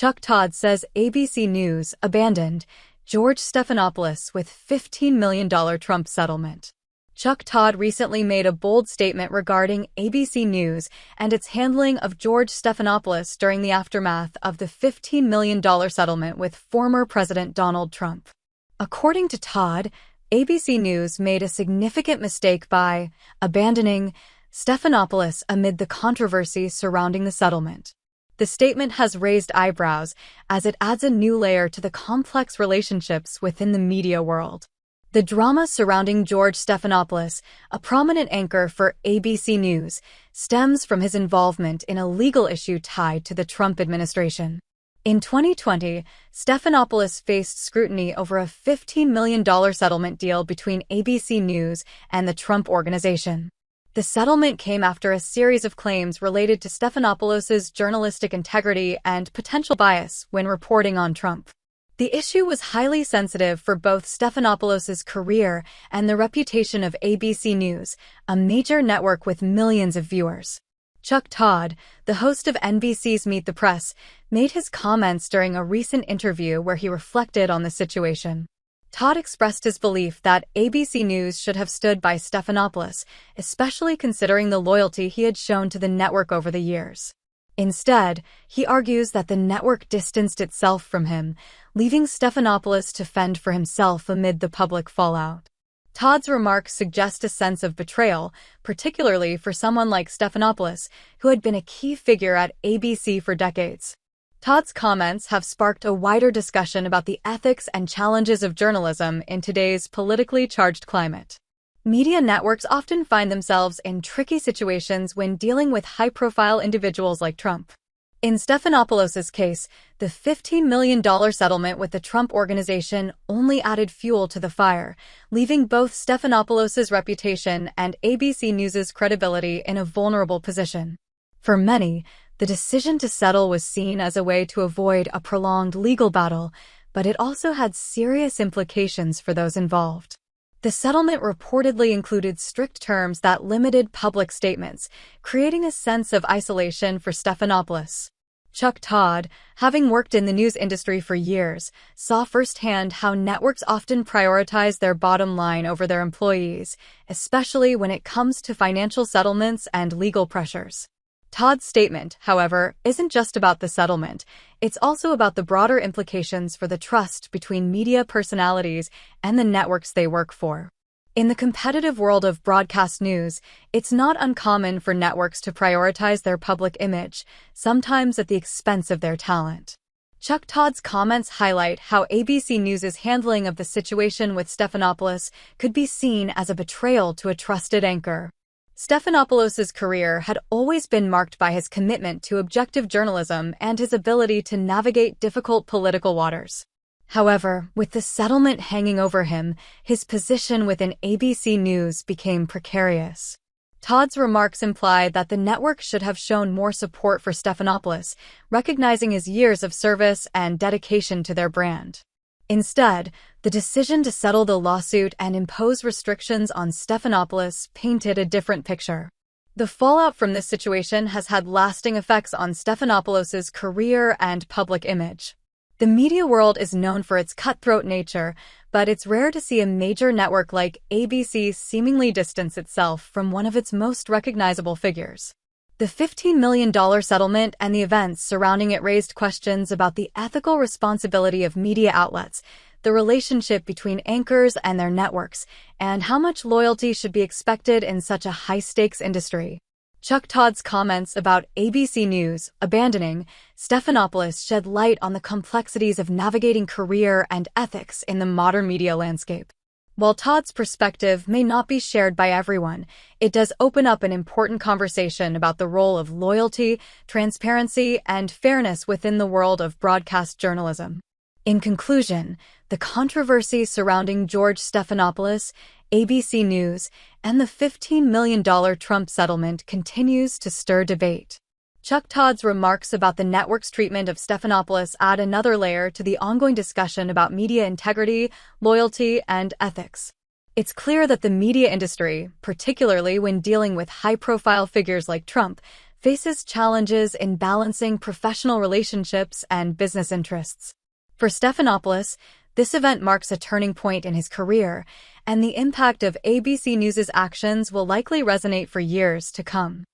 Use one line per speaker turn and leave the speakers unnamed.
Todd says ABC News abandoned George Stephanopoulos with $15 million Trump settlement. Todd recently made a bold statement regarding ABC News and its handling of George Stephanopoulos during the aftermath of the $15 million settlement with former President Donald Trump. According to Todd, ABC News made a significant mistake by abandoning Stephanopoulos amid the controversy surrounding the settlement. The statement has raised eyebrows as it adds a new layer to the complex relationships within the media world. The drama surrounding George Stephanopoulos, a prominent anchor for ABC News, stems from his involvement in a legal issue tied to the Trump administration. In 2020, Stephanopoulos faced scrutiny over a $15 million settlement deal between ABC News and the Trump Organization. The settlement came after a series of claims related to Stephanopoulos' journalistic integrity and potential bias when reporting on Trump. The issue was highly sensitive for both Stephanopoulos' career and the reputation of ABC News, a major network with millions of viewers. Todd, the host of NBC's Meet the Press, made his comments during a recent interview where he reflected on the situation. Todd expressed his belief that ABC News should have stood by Stephanopoulos, especially considering the loyalty he had shown to the network over the years. Instead, he argues that the network distanced itself from him, leaving Stephanopoulos to fend for himself amid the public fallout. Todd's remarks suggest a sense of betrayal, particularly for someone like Stephanopoulos, who had been a key figure at ABC for decades. Todd's comments have sparked a wider discussion about the ethics and challenges of journalism in today's politically charged climate. Media networks often find themselves in tricky situations when dealing with high-profile individuals like Trump. In Stephanopoulos' case, the $15 million settlement with the Trump Organization only added fuel to the fire, leaving both Stephanopoulos' reputation and ABC News' credibility in a vulnerable position. For many, the decision to settle was seen as a way to avoid a prolonged legal battle, but it also had serious implications for those involved. The settlement reportedly included strict terms that limited public statements, creating a sense of isolation for Stephanopoulos. Todd, having worked in the news industry for years, saw firsthand how networks often prioritize their bottom line over their employees, especially when it comes to financial settlements and legal pressures. Todd's statement, however, isn't just about the settlement. It's also about the broader implications for the trust between media personalities and the networks they work for. In the competitive world of broadcast news, it's not uncommon for networks to prioritize their public image, sometimes at the expense of their talent. Todd's comments highlight how ABC News' handling of the situation with Stephanopoulos could be seen as a betrayal to a trusted anchor. Stephanopoulos' career had always been marked by his commitment to objective journalism and his ability to navigate difficult political waters. However, with the settlement hanging over him, his position within ABC News became precarious. Todd's remarks imply that the network should have shown more support for Stephanopoulos, recognizing his years of service and dedication to their brand. Instead, the decision to settle the lawsuit and impose restrictions on Stephanopoulos painted a different picture. The fallout from this situation has had lasting effects on Stephanopoulos' career and public image. The media world is known for its cutthroat nature, but it's rare to see a major network like ABC seemingly distance itself from one of its most recognizable figures. The $15 million settlement and the events surrounding it raised questions about the ethical responsibility of media outlets, the relationship between anchors and their networks, and how much loyalty should be expected in such a high-stakes industry. Todd's comments about ABC News abandoning Stephanopoulos shed light on the complexities of navigating career and ethics in the modern media landscape. While Todd's perspective may not be shared by everyone, it does open up an important conversation about the role of loyalty, transparency, and fairness within the world of broadcast journalism. In conclusion, the controversy surrounding George Stephanopoulos, ABC News, and the $15 million Trump settlement continues to stir debate. Todd's remarks about the network's treatment of Stephanopoulos add another layer to the ongoing discussion about media integrity, loyalty, and ethics. It's clear that the media industry, particularly when dealing with high-profile figures like Trump, faces challenges in balancing professional relationships and business interests. For Stephanopoulos, this event marks a turning point in his career, and the impact of ABC News's actions will likely resonate for years to come.